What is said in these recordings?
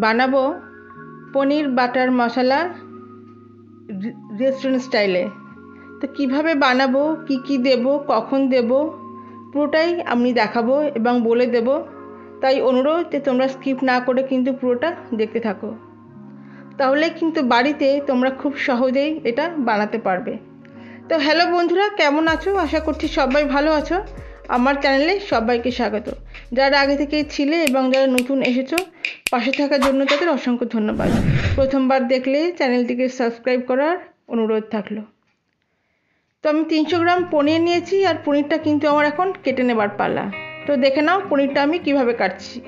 বানাবো পনির বাটার মশলা রেস্টুরেন্ট স্টাইলে। তো কিভাবে বানাবো, কি কি দেব, কখন দেব, পুরোটাই আমি দেখাবো এবং বলে দেব। তাই অনুরোধ যে তোমরা স্কিপ না করে কিন্তু পুরোটা দেখতে থাকো, তাহলে কিন্তু বাড়িতে তোমরা খুব সহজেই এটা বানাতে পারবে। তো হ্যালো বন্ধুরা, কেমন আছো? আশা করছি সবাই ভালো আছো। আমার চ্যানেলে সবাইকে স্বাগত। যারা আগে থেকেই ছিলে এবং যারা নতুন এসেছো, পাশে থাকার জন্য তাদের অসংখ্য ধন্যবাদ। প্রথমবার দেখলে চ্যানেলটিকে সাবস্ক্রাইব করার অনুরোধ থাকলো। তো আমি 300 গ্রাম পনির নিয়েছি, আর পনিরটা কিন্তু আমার এখন কেটে নেবার পালা। তো দেখে নাও পনিরটা আমি কিভাবে কাটছি।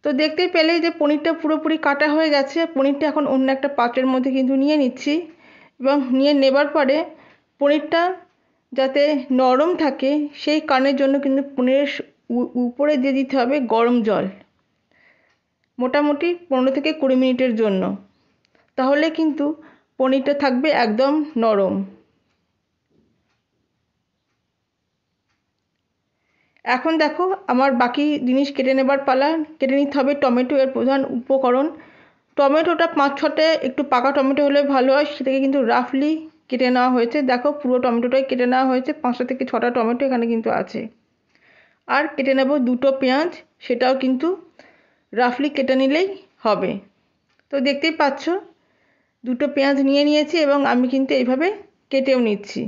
তো দেখতেই পেলে যে পনিরটা পুরোপুরি কাটা হয়ে গেছে। পনিরটা এখন অন্য একটা পাত্রের মধ্যে কিন্তু নিয়ে নিচ্ছি, এবং নিয়ে নেবার পরে পনিরটা যাতে নরম থাকে সেই কারণের জন্য কিন্তু পনিরের উপরে দিয়ে দিতে হবে গরম জল, মোটামুটি 15 থেকে 20 মিনিটের জন্য। তাহলে কিন্তু পনিরটা থাকবে একদম নরম। এখন দেখো আমার বাকি জিনিস কেটে নেবার পালা। কেটে নিতে হবে টমেটো, এর প্রধান উপকরণ। টমেটোটা 5-6টে একটু পাকা টমেটো হলে ভালো হয়, সেটাকে কিন্তু রাফলি কেটে নেওয়া হয়েছে। দেখো পুরো টমেটোটাই কেটে নেওয়া হয়েছে, 5টা থেকে 6টা টমেটো এখানে কিন্তু আছে। আর কেটে নেব 2টো পেঁয়াজ, সেটাও কিন্তু রাফলি কেটে নিলেই হবে। তো দেখতেই পাচ্ছ 2টো পেঁয়াজ নিয়ে নিয়েছি, এবং আমি কিন্তু এইভাবে কেটেও নিচ্ছি।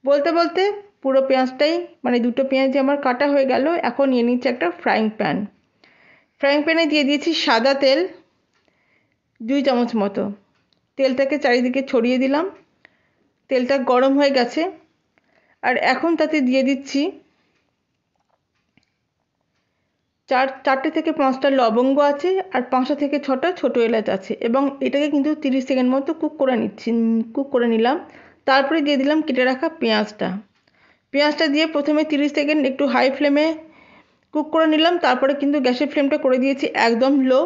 বলতে বলতে পুরো পেঁয়াজটাই, মানে 2টো পেঁয়াজই আমার কাটা হয়ে গেল। এখন নিয়ে নিচ্ছি একটা ফ্রাইং প্যান। ফ্রাইং প্যানে দিয়ে দিয়েছি সাদা তেল 2 চামচ মতো। তেলটাকে চারিদিকে ছড়িয়ে দিলাম। তেলটা গরম হয়ে গেছে, আর এখন তাতে দিয়ে দিচ্ছি 4টে থেকে 5টা লবঙ্গ আছে, আর 5টা থেকে 6টা ছোটো এলাচ আছে, এবং এটাকে কিন্তু 30 সেকেন্ড মতো কুক করে নিলাম। তারপরে দিয়ে দিলাম কেটে রাখা পেঁয়াজটা। পেঁয়াজটা দিয়ে প্রথমে 30 সেকেন্ড একটু হাই ফ্লেমে কুক করে নিলাম। তারপরে কিন্তু গ্যাসের ফ্লেমটা করে দিয়েছি একদম লো।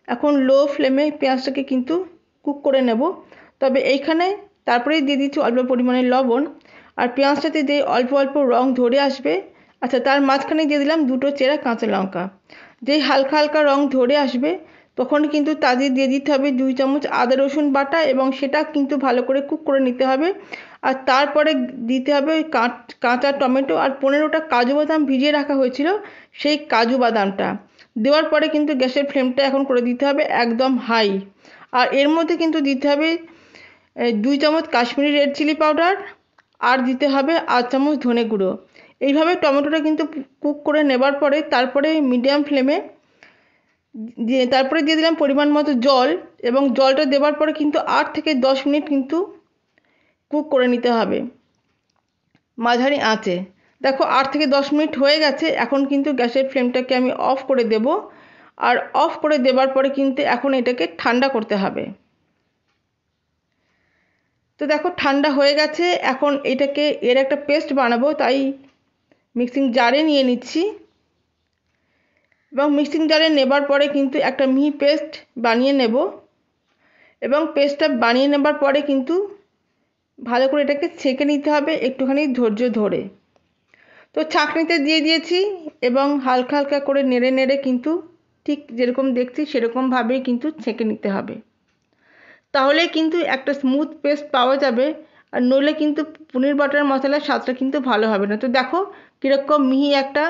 এখন লো ফ্লেমে পেঁয়াজটাকে কিন্তু কুক করে নেব। তবে এইখানে তারপরেই দিয়ে দিচ্ছি অল্প পরিমাণে লবণ, আর পেঁয়াজটাতে দিয়ে অল্প অল্প রং ধরে আসবে। আচ্ছা, তার মাঝখানে দিয়ে দিলাম 2টো চেরা কাঁচা লঙ্কা। যেই হালকা হালকা রং ধরে আসবে তখন কিন্তু তাদের দিয়ে দিতে হবে 2 চামচ আদা রসুন বাটা, এবং সেটা কিন্তু ভালো করে কুক করে নিতে হবে। আর তারপরে দিতে হবে ওই কাঁচা টমেটো, আর 15টা কাজু বাদাম ভিজিয়ে রাখা হয়েছিল, সেই কাজু বাদামটা দেওয়ার পরে কিন্তু গ্যাসের ফ্লেমটা এখন করে দিতে হবে একদম হাই। আর এর মধ্যে কিন্তু দিতে হবে 2 চামচ কাশ্মীরি রেড চিলি পাউডার, আর দিতে হবে 8 চামচ ধনে গুঁড়ো। এইভাবে টমেটোটা কিন্তু কুক করে নেবার পরে তারপরে মিডিয়াম ফ্লেমে তারপরে দিয়ে দিলাম পরিমাণ মতো জল, এবং জলটা দেওয়ার পরে কিন্তু 8 থেকে 10 মিনিট কিন্তু কুক করে নিতে হবে মাঝারি আঁচে। দেখো 8 থেকে 10 মিনিট হয়ে গেছে। এখন কিন্তু গ্যাসের ফ্লেমটাকে আমি অফ করে দেব, আর অফ করে দেবার পরে কিন্তু এখন এটাকে ঠান্ডা করতে হবে। তো দেখো ঠান্ডা হয়ে গেছে। এখন এটাকে এর একটা পেস্ট বানাবো, তাই মিক্সিং জারে নিয়ে নিচ্ছি, এবং মিক্সিং জারে নেবার পরে কিন্তু একটা মিহি পেস্ট বানিয়ে নেব। এবং পেস্টটা বানিয়ে নেবার পরে কিন্তু ভালো করে এটাকে ছেঁকে নিতে হবে একটুখানি ধৈর্য ধরে। তো ছাঁকনিতে দিয়ে দিয়েছি, এবং হালকা হালকা করে নেড়ে নেড়ে কিন্তু ঠিক যেরকম দেখছি সেরকমভাবেই কিন্তু ছেঁকে নিতে হবে। তাহলে কিন্তু একটা স্মুথ পেস্ট পাওয়া যাবে, আর নইলে কিন্তু পনির বাটার মশলার স্বাদটা কিন্তু ভালো হবে না। তো দেখো কীরকম মিহি একটা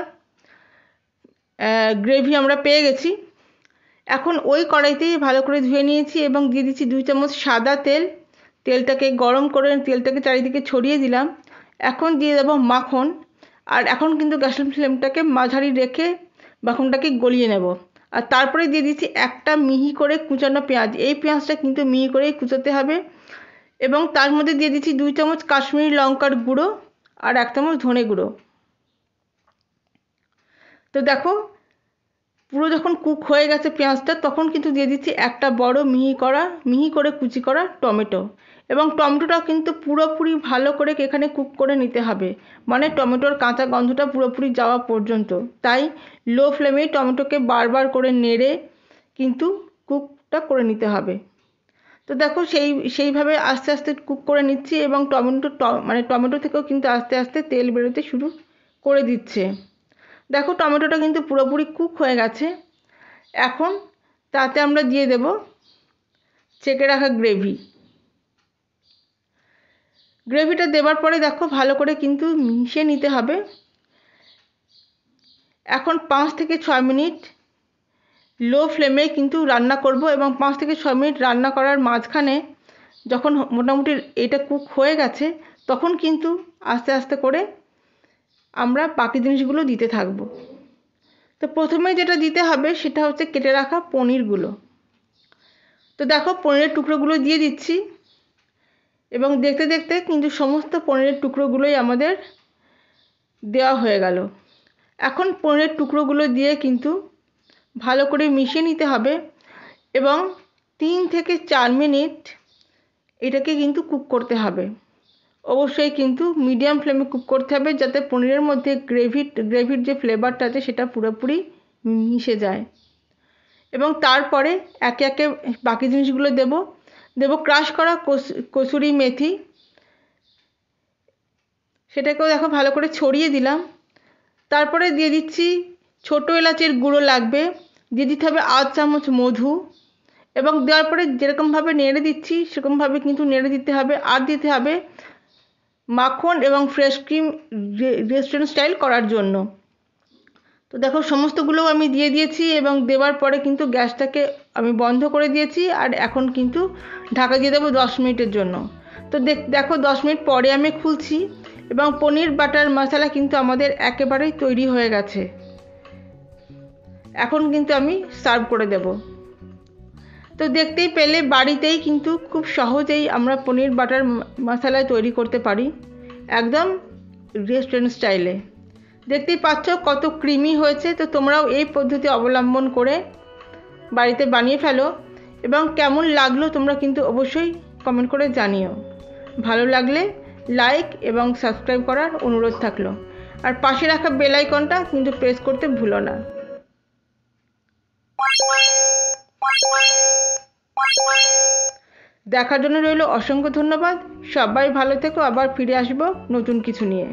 গ্রেভি আমরা পেয়ে গেছি। এখন ওই কড়াইতেই ভালো করে ধুয়ে নিয়েছি, এবং দিয়ে দিচ্ছি 2 চামচ সাদা তেল। তেলটাকে গরম করে তেলটাকে চারিদিকে ছড়িয়ে দিলাম। এখন দিয়ে দেবো মাখন, আর এখন কিন্তু গ্যাসের ফ্লেমটাকে মাঝারি রেখে মাখনটাকে গলিয়ে নেব। আর তারপরে দিয়ে দিচ্ছি একটা মিহি করে কুচানো পেঁয়াজ। এই পেঁয়াজটা কিন্তু মিহি করেই কুচাতে হবে, এবং তার মধ্যে দিয়ে দিচ্ছি 2 চামচ কাশ্মীরি লঙ্কার গুঁড়ো, আর 1 চামচ ধনে গুঁড়ো। তো দেখো পুরো যখন কুক হয়ে গেছে পেঁয়াজটা, তখন কিন্তু দিয়ে দিচ্ছি একটা বড় মিহি করে কুচি করা টমেটো, এবং টমেটোটা কিন্তু পুরোপুরি ভালো করে এখানে কুক করে নিতে হবে, মানে টমেটোর কাঁচা গন্ধটা পুরোপুরি যাওয়া পর্যন্ত। তাই লো ফ্লেমে টমেটোকে বারবার করে নেড়ে কিন্তু কুকটা করে নিতে হবে। তো দেখো সেইভাবে আস্তে আস্তে কুক করে নিচ্ছি এবং টমেটো থেকেও কিন্তু আস্তে আস্তে তেল বেরোতে শুরু করে দিচ্ছে। দেখো টমেটোটা কিন্তু পুরোপুরি কুক হয়ে গেছে। এখন তাতে আমরা দিয়ে দেব ছেঁকে রাখা গ্রেভিটা দেওয়ার পরে দেখো ভালো করে কিন্তু মিশিয়ে নিতে হবে। এখন 5 থেকে 6 মিনিট লো ফ্লেমে কিন্তু রান্না করব এবং 5 থেকে 6 মিনিট রান্না করার মাঝখানে যখন মোটামুটি এটা কুক হয়ে গেছে তখন কিন্তু আস্তে আস্তে করে আমরা বাকি জিনিসগুলো দিতে থাকবো। তো প্রথমে যেটা দিতে হবে সেটা হচ্ছে কেটে রাখা পনিরগুলো। তো দেখো পনিরের টুকরোগুলো দিয়ে দিচ্ছি এবং দেখতে দেখতে কিন্তু সমস্ত পনিরের টুকরোগুলোই আমাদের দেওয়া হয়ে গেল। এখন পনিরের টুকরোগুলো দিয়ে কিন্তু ভালো করে মিশিয়ে নিতে হবে এবং 3 থেকে 4 মিনিট এটাকে কিন্তু কুক করতে হবে। অবশ্যই কিন্তু মিডিয়াম ফ্লেমে কুক করতে হবে যাতে পনিরের মধ্যে গ্রেভির যে ফ্লেভারটা আছে সেটা পুরোপুরি মিশে যায়। এবং তারপরে একে একে বাকি জিনিসগুলো দেব ক্রাশ করা কসুরি মেথি, সেটাকেও দেখো ভালো করে ছড়িয়ে দিলাম। তারপরে দিয়ে দিচ্ছি ছোটো এলাচের গুঁড়ো লাগবে, দিয়ে দিতে হবে 1/2 চামচ মধু এবং দেওয়ার পরে যেরকমভাবে নেড়ে দিচ্ছি সেরকমভাবে কিন্তু নেড়ে দিতে হবে। আর দিতে হবে মাখন এবং ফ্রেশ ক্রিম রেস্টুরেন্ট স্টাইল করার জন্য। তো দেখো সমস্তগুলো আমি দিয়ে দিয়েছি এবং দেওয়ার পরে কিন্তু গ্যাসটাকে আমি বন্ধ করে দিয়েছি আর এখন কিন্তু ঢাকা দিয়ে দেবো 10 মিনিটের জন্য। তো দেখো 10 মিনিট পরে আমি খুলছি এবং পনির বাটার মশলা কিন্তু আমাদের একেবারেই তৈরি হয়ে গেছে। এখন কিন্তু আমি সার্ভ করে দেব। তো দেখতেই পেলে বাড়িতেই কিন্তু খুব সহজেই আমরা পনির বাটার মশলা তৈরি করতে পারি একদম রেস্টুরেন্ট স্টাইলে। দেখতেই পাচ্ছ কত ক্রিমি হয়েছে। তো তোমরাও এই পদ্ধতি অবলম্বন করে বাড়িতে বানিয়ে ফেলো এবং কেমন লাগলো তোমরা কিন্তু অবশ্যই কমেন্ট করে জানিও। ভালো লাগলে লাইক এবং সাবস্ক্রাইব করার অনুরোধ থাকলো আর পাশে রাখা বেল আইকনটা কিন্তু প্রেস করতে ভুলো না। দেখার জন্য রইল অসংখ্য ধন্যবাদ। সবাই ভালো থেকো, আবার ফিরে আসবো নতুন কিছু নিয়ে।